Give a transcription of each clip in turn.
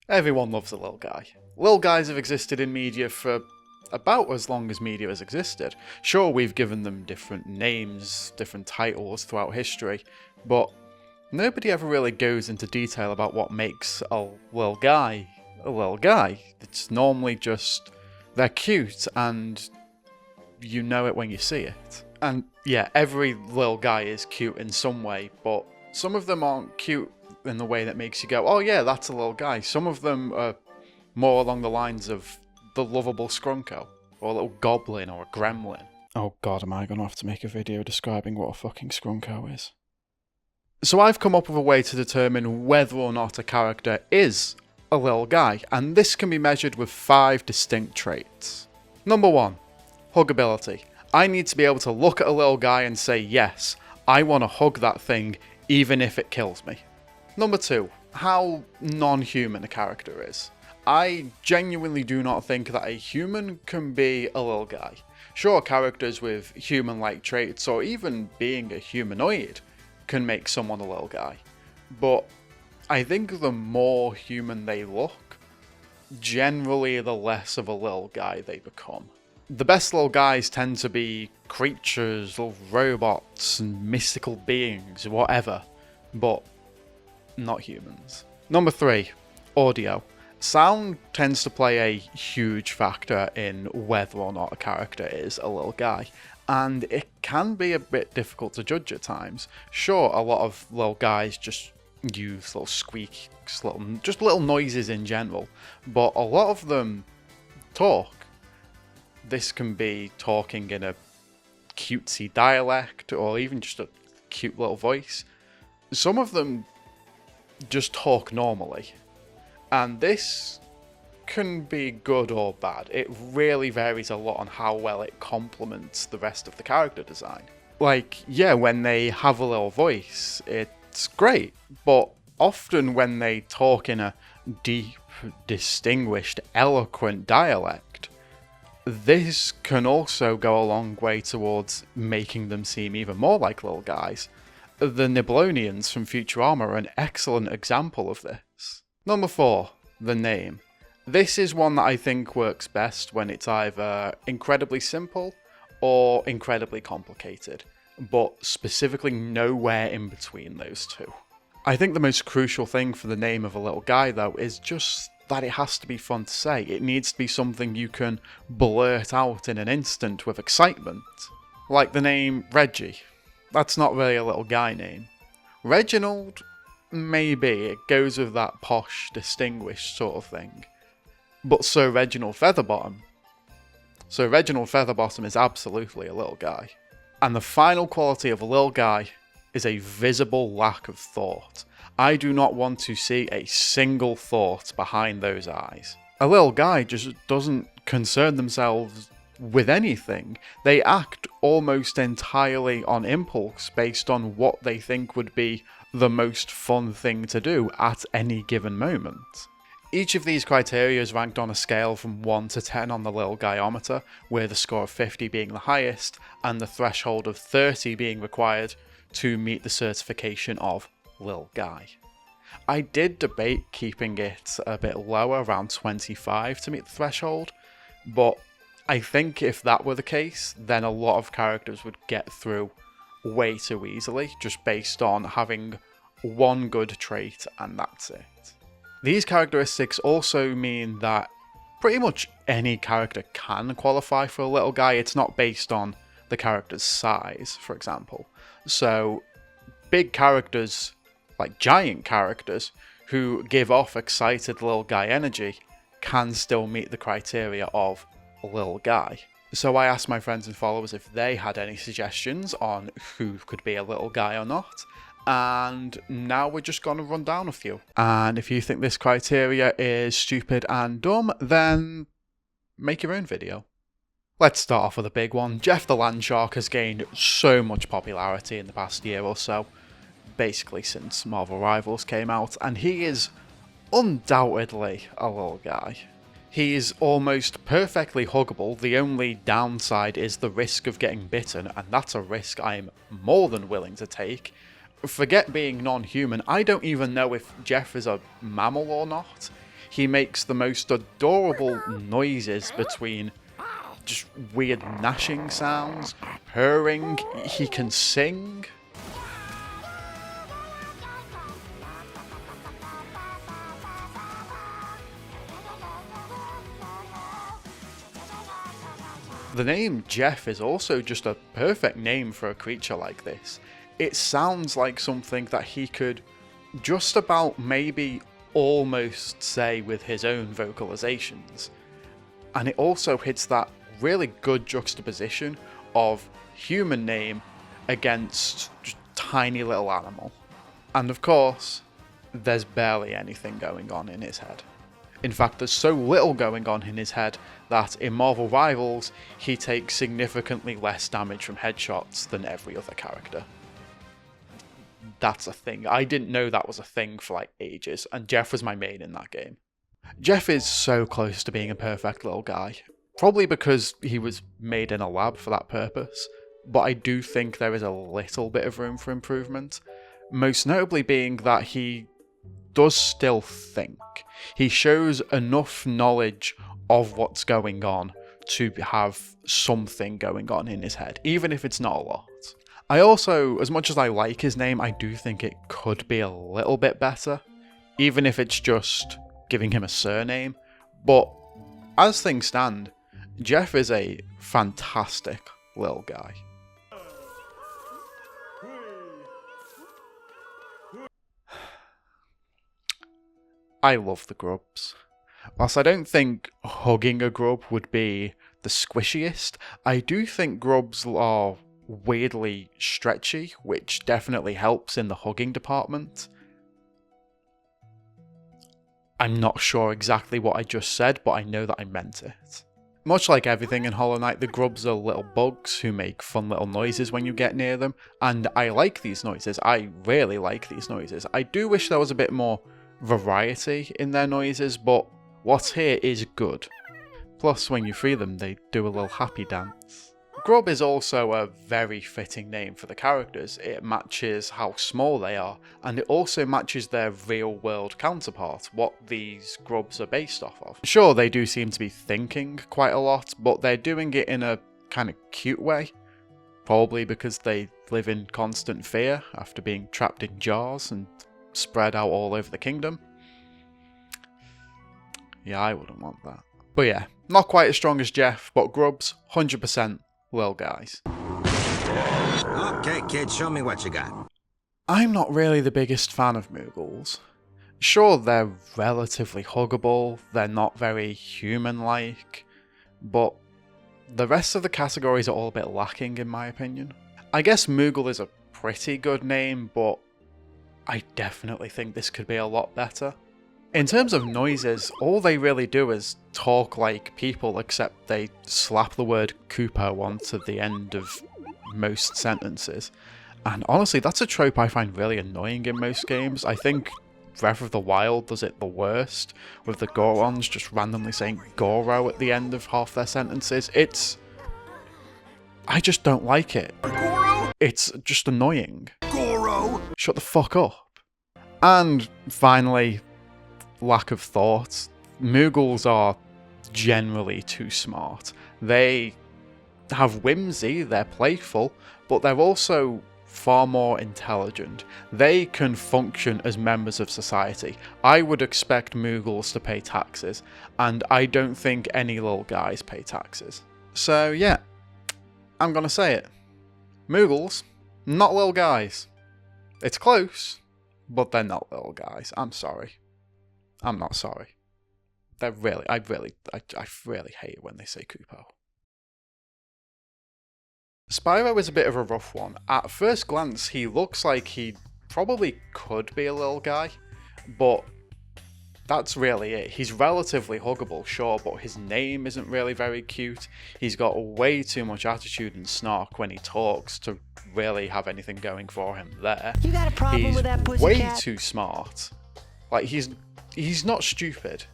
Everyone loves a Lil Guy. Lil Guys have existed in media for about as long as media has existed. Sure, we've given them different names, different titles throughout history, but nobody ever really goes into detail about what makes a Lil Guy a Lil Guy. It's normally just they're cute and you know it when you see it. And yeah, every Lil Guy is cute in some way, but some of them aren't cute in the way that makes you go, oh yeah, that's a Lil Guy. Some of them are more along the lines of the lovable Scrunko, or a little goblin, or a gremlin. Oh god, am I going to have to make a video describing what a fucking Scrunko is? So I've come up with a way to determine whether or not a character is a Lil Guy, and this can be measured with 5 distinct traits. Number 1, huggability. I need to be able to look at a Lil Guy and say, yes, I want to hug that thing even if it kills me. Number 2, how non-human a character is. I genuinely do not think that a human can be a Lil Guy. Sure, characters with human-like traits or even being a humanoid can make someone a Lil Guy, but I think the more human they look, generally the less of a Lil Guy they become. The best Lil Guys tend to be creatures, little robots, and mystical beings, whatever, but not humans. Number 3, audio. Sound tends to play a huge factor in whether or not a character is a Lil Guy, and it can be a bit difficult to judge at times. Sure, a lot of Lil Guys just use little squeaks, just little noises in general, but a lot of them talk. This can be talking in a cutesy dialect, or even just a cute little voice. Some of them just talk normally, and this can be good or bad. It really varies a lot on how well it complements the rest of the character design. Like, yeah, when they have a little voice, it's great, but often when they talk in a deep, distinguished, eloquent dialect, this can also go a long way towards making them seem even more like Lil Guys. The Niblonians from Futurama are an excellent example of this. Number 4, the name. This is one that I think works best when it's either incredibly simple or incredibly complicated, but specifically nowhere in between those two. I think the most crucial thing for the name of a Lil Guy, though, is just that it has to be fun to say. It needs to be something you can blurt out in an instant with excitement. Like the name Reggie. That's not really a Lil Guy name. Reginald, maybe. It goes with that posh, distinguished sort of thing. But so Reginald Featherbottom. So Reginald Featherbottom is absolutely a Lil Guy. And the final quality of a Lil Guy is a visible lack of thought. I do not want to see a single thought behind those eyes. A Lil Guy just doesn't concern themselves with anything. They act almost entirely on impulse based on what they think would be the most fun thing to do at any given moment. Each of these criteria is ranked on a scale from 1 to 10 on the Lil Guyometer, with the score of 50 being the highest and the threshold of 30 being required to meet the certification of Lil Guy. I did debate keeping it a bit lower, around 25 to meet the threshold, but I think if that were the case, then a lot of characters would get through way too easily, just based on having one good trait and that's it. These characteristics also mean that pretty much any character can qualify for a Lil Guy. It's not based on the character's size, for example. So big characters, like giant characters, who give off excited Lil Guy energy can still meet the criteria of Lil Guy. So I asked my friends and followers if they had any suggestions on who could be a Lil Guy or not, and now we're just going to run down a few. And if you think this criteria is stupid and dumb, then make your own video. Let's start off with a big one. Jeff the Landshark has gained so much popularity in the past year or so, basically since Marvel Rivals came out, and he is undoubtedly a Lil Guy. He is almost perfectly huggable. The only downside is the risk of getting bitten, and that's a risk I'm more than willing to take. Forget being non-human, I don't even know if Jeff is a mammal or not. He makes the most adorable noises between just weird gnashing sounds, purring, he can sing. The name Jeff is also just a perfect name for a creature like this. It sounds like something that he could just about maybe almost say with his own vocalizations. And it also hits that really good juxtaposition of human name against just tiny little animal. And of course, there's barely anything going on in his head. In fact, there's so little going on in his head that in Marvel Rivals, he takes significantly less damage from headshots than every other character. That's a thing. I didn't know that was a thing for like ages, and Jeff was my main in that game. Jeff is so close to being a perfect little guy, probably because he was made in a lab for that purpose, but I do think there is a little bit of room for improvement, most notably being that he does still think. He shows enough knowledge of what's going on to have something going on in his head, even if it's not a lot. I also, as much as I like his name, I do think it could be a little bit better, even if it's just giving him a surname. But as things stand, Jeff is a fantastic little guy. I love the grubs. Whilst I don't think hugging a grub would be the squishiest, I do think grubs are weirdly stretchy, which definitely helps in the hugging department. I'm not sure exactly what I just said, but I know that I meant it. Much like everything in Hollow Knight, the grubs are little bugs who make fun little noises when you get near them, and I like these noises. I really like these noises. I do wish there was a bit more variety in their noises, but what's here is good. Plus, when you free them, they do a little happy dance. Grub is also a very fitting name for the characters. It matches how small they are, and it also matches their real-world counterpart, what these grubs are based off of. Sure, they do seem to be thinking quite a lot, but they're doing it in a kind of cute way. Probably because they live in constant fear after being trapped in jars and spread out all over the kingdom. Yeah, I wouldn't want that. But yeah, not quite as strong as Jeff, but grubs, 100% Lil Guys. Okay, kid, show me what you got. I'm not really the biggest fan of Moogles. Sure, they're relatively huggable, they're not very human-like, but the rest of the categories are all a bit lacking in my opinion. I guess Moogle is a pretty good name, but I definitely think this could be a lot better. In terms of noises, all they really do is talk like people, except they slap the word Kupo onto the end of most sentences. And honestly, that's a trope I find really annoying in most games. I think Breath of the Wild does it the worst, with the Gorons just randomly saying Goro at the end of half their sentences. I just don't like it. Goro? It's just annoying. Goro? Shut the fuck up. And finally, lack of thought. Moogles are generally too smart. They have whimsy, they're playful, but they're also far more intelligent. They can function as members of society. I would expect Moogles to pay taxes, and I don't think any little guys pay taxes. So yeah, I'm gonna say it. Moogles, not little guys. It's close, but they're not little guys. I'm sorry. I'm not sorry. I really hate it when they say Kupo. Spyro is a bit of a rough one. At first glance, he looks like he probably could be a little guy, but that's really it. He's relatively huggable, sure, but his name isn't really very cute. He's got way too much attitude and snark when he talks to really have anything going for him there. You got a problem with that pussycat? Way too smart. Like, he's not stupid.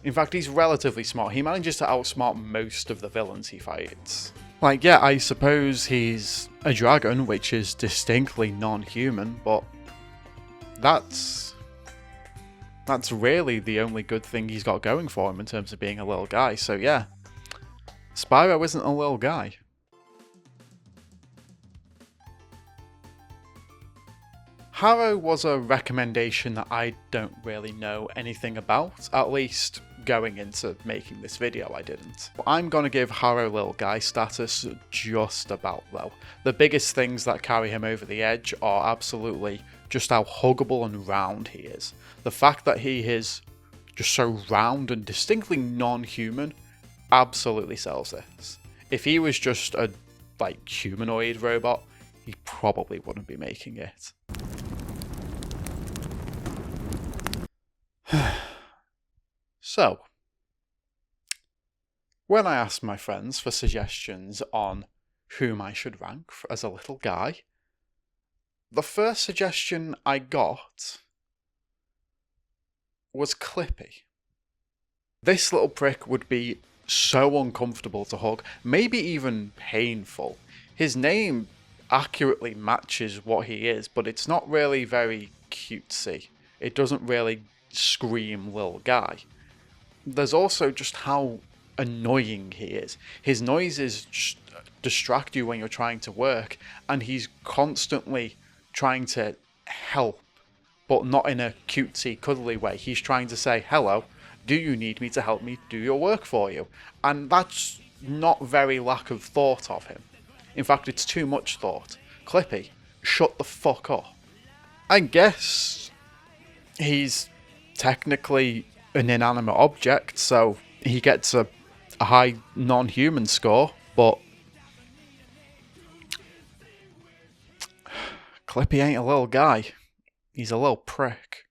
In fact, he's relatively smart. He manages to outsmart most of the villains he fights. Like, yeah, I suppose he's a dragon, which is distinctly non-human, but that's That's really the only good thing he's got going for him in terms of being a little guy. So yeah, Spyro isn't a little guy. Harrow was a recommendation that I don't really know anything about, at least going into making this video I didn't. I'm gonna give Harrow Lil Guy status just about though. The biggest things that carry him over the edge are absolutely just how huggable and round he is. The fact that he is just so round and distinctly non-human absolutely sells this. If he was just a humanoid robot, he probably wouldn't be making it. So, when I asked my friends for suggestions on whom I should rank as a little guy, the first suggestion I got was Clippy. This little prick would be so uncomfortable to hug, maybe even painful. His name accurately matches what he is, but it's not really very cutesy. It doesn't really scream Lil Guy. There's also just how annoying he is. His noises just distract you when you're trying to work, and he's constantly trying to help, but not in a cutesy, cuddly way. He's trying to say, hello, do you need me to help me do your work for you? And that's not very lack of thought of him. In fact, it's too much thought. Clippy, shut the fuck up. I guess he's technically an inanimate object, so he gets a high non-human score, but Clippy ain't a little guy. He's a little prick.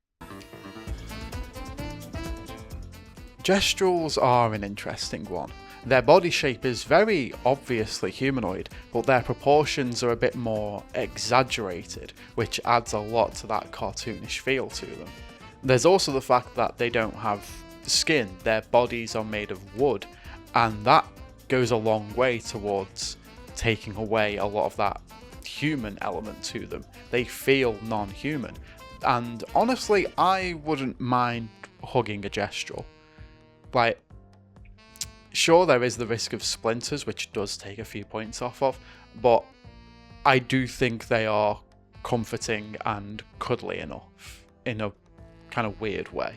Gestrels are an interesting one. Their body shape is very obviously humanoid, but their proportions are a bit more exaggerated, which adds a lot to that cartoonish feel to them. There's also the fact that they don't have skin, their bodies are made of wood, and that goes a long way towards taking away a lot of that human element to them. They feel non-human, and honestly, I wouldn't mind hugging a Gestrel. Sure, there is the risk of splinters, which does take a few points off of, but I do think they are comforting and cuddly enough in a kind of weird way.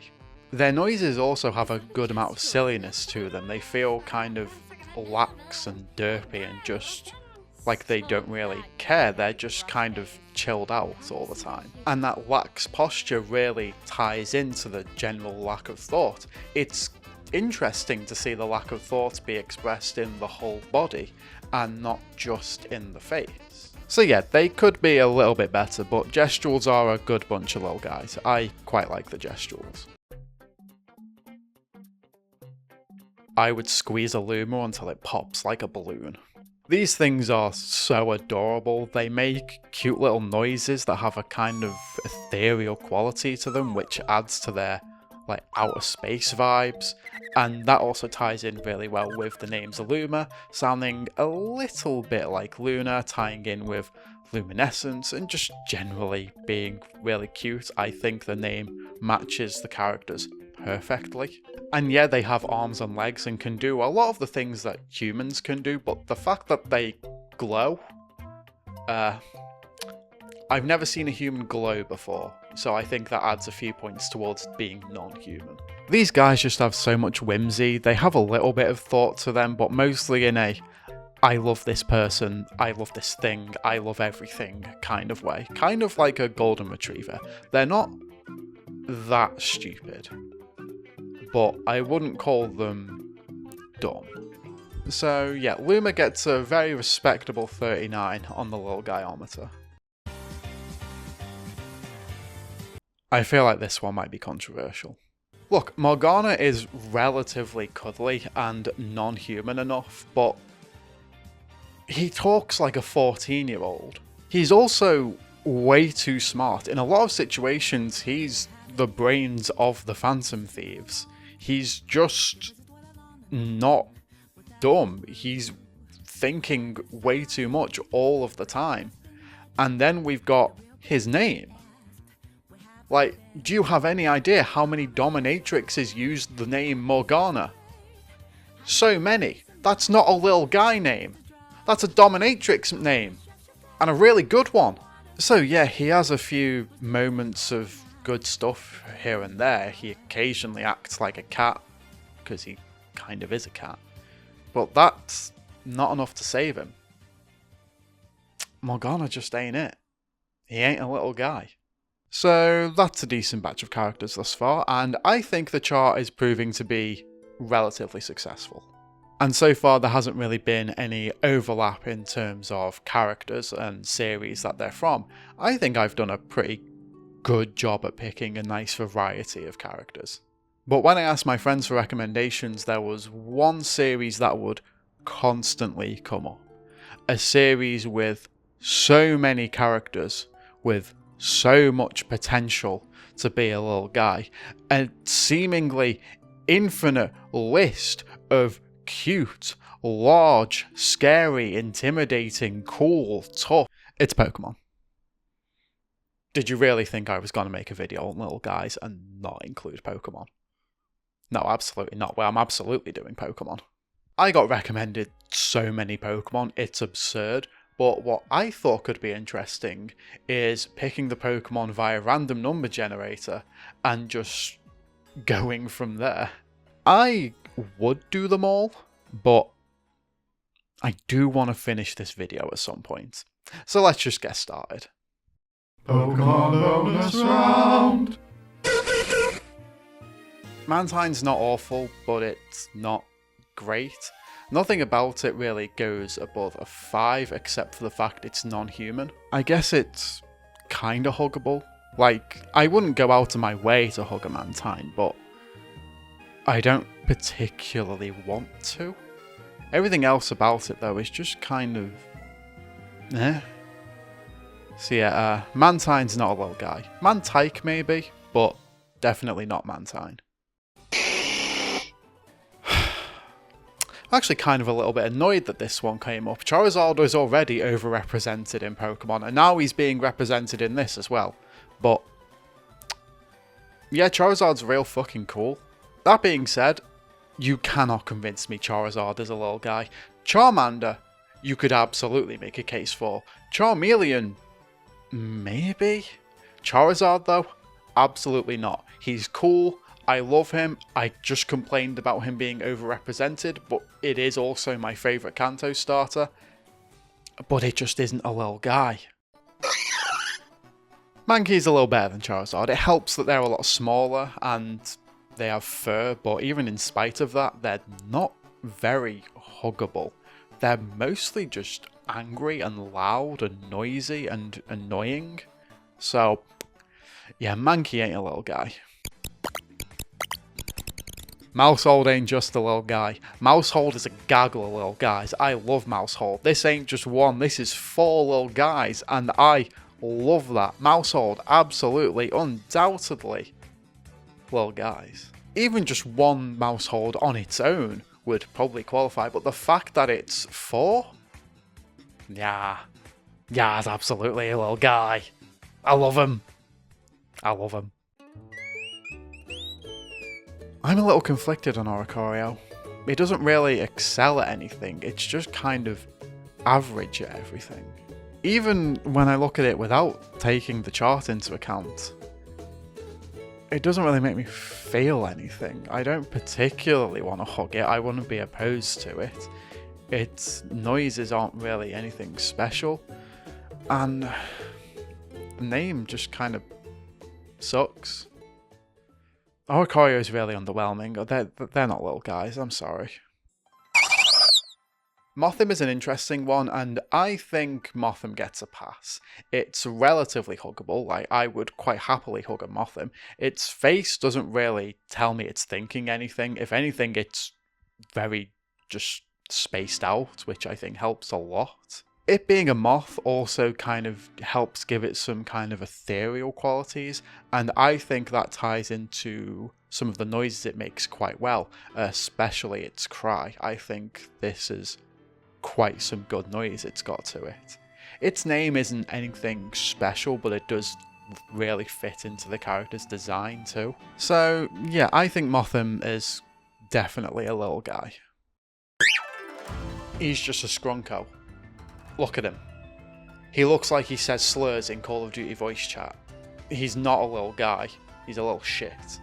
Their noises also have a good amount of silliness to them. They feel kind of lax and derpy and just like they don't really care. They're just kind of chilled out all the time. And that lax posture really ties into the general lack of thought. It's interesting to see the lack of thought be expressed in the whole body and not just in the face. So yeah, they could be a little bit better, but Gestrels are a good bunch of little guys. I quite like the Gestrels. I would squeeze a Luma until it pops like a balloon. These things are so adorable. They make cute little noises that have a kind of ethereal quality to them, which adds to their outer space vibes, and that also ties in really well with the names Luma, sounding a little bit like Luna, tying in with luminescence, and just generally being really cute. I think the name matches the characters perfectly. And yeah, they have arms and legs and can do a lot of the things that humans can do, but the fact that they glow, I've never seen a human glow before, so I think that adds a few points towards being non-human. These guys just have so much whimsy. They have a little bit of thought to them, but mostly in a I love this person, I love this thing, I love everything kind of way. Kind of like a golden retriever. They're not that stupid, but I wouldn't call them dumb. So yeah, Luma gets a very respectable 39 on the Lil Guy-ometer. I feel like this one might be controversial. Look, Morgana is relatively cuddly and non-human enough, but he talks like a 14-year-old. He's also way too smart. In a lot of situations, he's the brains of the Phantom Thieves. He's just not dumb. He's thinking way too much all of the time. And then we've got his name. Like, Do you have any idea how many dominatrixes used the name Morgana? So many. That's not a Lil Guy name. That's a dominatrix name. And a really good one. So yeah, he has a few moments of good stuff here and there. He occasionally acts like a cat, because he kind of is a cat. But that's not enough to save him. Morgana just ain't it. He ain't a little guy. So that's a decent batch of characters thus far, and I think the chart is proving to be relatively successful. And so far there hasn't really been any overlap in terms of characters and series that they're from. I think I've done a pretty good job at picking a nice variety of characters. But when I asked my friends for recommendations, there was one series that would constantly come up. A series with so many characters, with so much potential to be a little guy, a seemingly infinite list of cute, large, scary, intimidating, cool, tough. It's Pokemon. Did you really think I was going to make a video on little guys and not include Pokemon? No, absolutely not. Well, I'm absolutely doing Pokemon. I got recommended so many Pokemon, it's absurd. But what I thought could be interesting is picking the Pokemon via random number generator and just going from there. I would do them all, but I do want to finish this video at some point. So let's just get started. Pokemon bonus round! Mantine's not awful, but it's not great. Nothing about it really goes above a 5 except for the fact it's non-human. I guess it's kinda huggable. Like, I wouldn't go out of my way to hug a Mantine, but I don't particularly want to. Everything else about it though is just kind of eh. So yeah, Mantine's not a little guy. Mantike maybe, but definitely not Mantine. I'm actually kind of a little bit annoyed that this one came up. Charizard was already overrepresented in Pokemon, and now he's being represented in this as well. But yeah, Charizard's real fucking cool. That being said, you cannot convince me Charizard is a little guy. Charmander, you could absolutely make a case for. Charmeleon, maybe? Charizard though, absolutely not. He's cool. I love him. I just complained about him being overrepresented, but it is also my favourite Kanto starter. But it just isn't a little guy. Mankey's a little better than Charizard. It helps that they're a lot smaller and they have fur, but even in spite of that, they're not very huggable. They're mostly just angry and loud and noisy and annoying. So, yeah, Mankey ain't a little guy. Mousehold ain't just a little guy. Mousehold is a gaggle of little guys. I love Mousehold. This ain't just one, this is 4 little guys, and I love that. Mousehold, absolutely, undoubtedly, little guys. Even just one Mousehold on its own would probably qualify, but the fact that it's 4? Yeah, it's absolutely a little guy. I love him. I love him. I'm a little conflicted on Oricorio. It doesn't really excel at anything, it's just kind of average at everything. Even when I look at it without taking the chart into account, it doesn't really make me feel anything. I don't particularly want to hug it, I wouldn't be opposed to it. Its noises aren't really anything special, and the name just kind of sucks. Oricorio is really underwhelming. They're not little guys, I'm sorry. Mothim is an interesting one, and I think Mothim gets a pass. It's relatively huggable, like I would quite happily hug a Mothim. Its face doesn't really tell me it's thinking anything. If anything, it's very just spaced out, which I think helps a lot. It being a moth also kind of helps give it some kind of ethereal qualities, and I think that ties into some of the noises it makes quite well, especially its cry. I think this is quite some good noise it's got to it. Its name isn't anything special, but it does really fit into the character's design too. So yeah, I think Motham is definitely a little guy. He's just a scrunko. Look at him. He looks like he says slurs in Call of Duty voice chat. He's not a little guy, he's a little shit.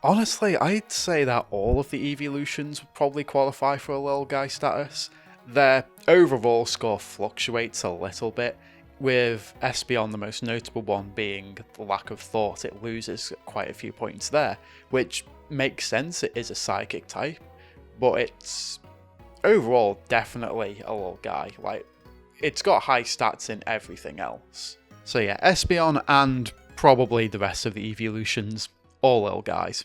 Honestly, I'd say that all of the evolutions would probably qualify for a little guy status. Their overall score fluctuates a little bit, with Espeon the most notable one being the lack of thought. It loses quite a few points there, which makes sense, it is a psychic type, but it's overall definitely a little guy. Like, it's got high stats in everything else. So yeah, Espeon and probably the rest of the evolutions, all little guys.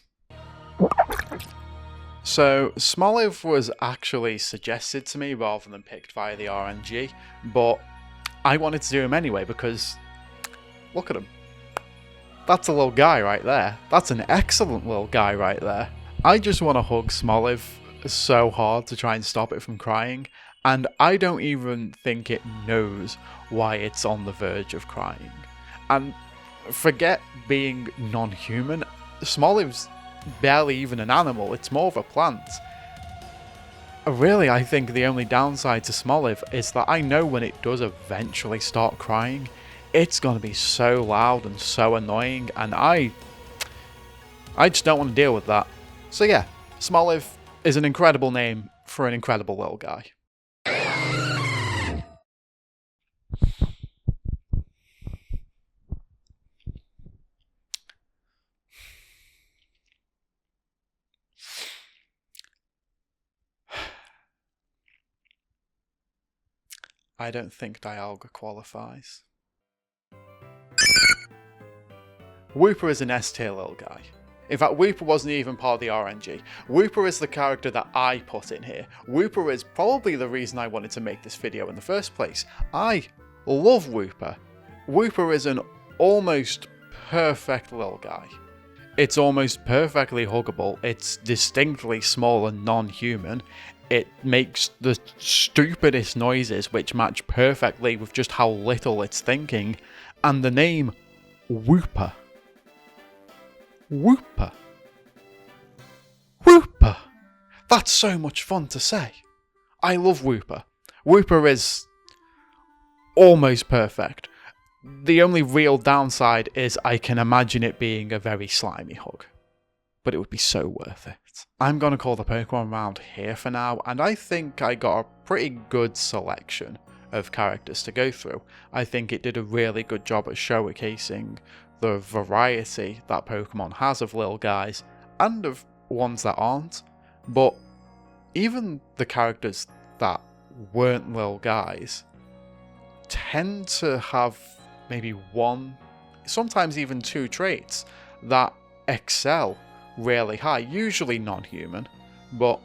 So, Smoliv was actually suggested to me rather than picked via the RNG, but I wanted to do him anyway because, look at him. That's a little guy right there. That's an excellent little guy right there. I just want to hug Smoliv so hard to try and stop it from crying, and I don't even think it knows why it's on the verge of crying. And forget being non-human, Smoliv's barely even an animal, it's more of a plant. Really, I think the only downside to Smoliv is that I know when it does eventually start crying, it's going to be so loud and so annoying, and I just don't want to deal with that. So yeah, Smoliv is an incredible name for an incredible little guy. I don't think Dialga qualifies. Wooper is an S-tier little guy. In fact, Wooper wasn't even part of the RNG. Wooper is the character that I put in here. Wooper is probably the reason I wanted to make this video in the first place. I love Wooper. Wooper is an almost perfect little guy. It's almost perfectly huggable, it's distinctly small and non-human, it makes the stupidest noises which match perfectly with just how little it's thinking, and the name Wooper. Wooper. Wooper. That's so much fun to say. I love Wooper. Wooper is almost perfect. The only real downside is I can imagine it being a very slimy hug. But it would be so worth it. I'm going to call the Pokemon round here for now, and I think I got a pretty good selection of characters to go through. I think it did a really good job at showcasing the variety that Pokemon has of little guys, and of ones that aren't. But even the characters that weren't little guys tend to have maybe one, sometimes even two traits that excel really high, usually non-human, but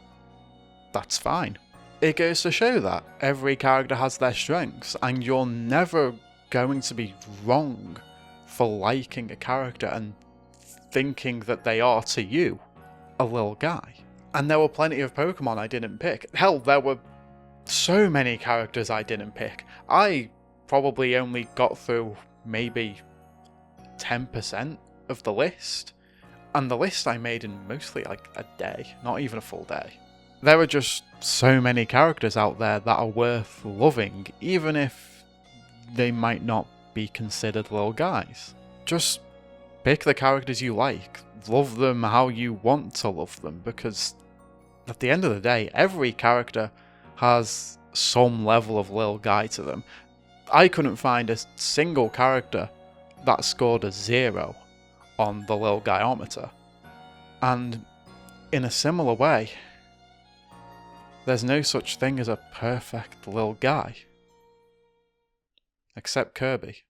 that's fine. It goes to show that every character has their strengths, and you're never going to be wrong for liking a character and thinking that they are, to you, a little guy. And there were plenty of Pokemon I didn't pick. Hell, there were so many characters I didn't pick. I probably only got through maybe 10% of the list. And the list I made in mostly like a day, not even a full day. There are just so many characters out there that are worth loving, even if they might not be considered little guys. Just pick the characters you like, love them how you want to love them, because at the end of the day, every character has some level of little guy to them. I couldn't find a single character that scored a 0 on the little guyometer. And in a similar way, there's no such thing as a perfect little guy. Except Kirby.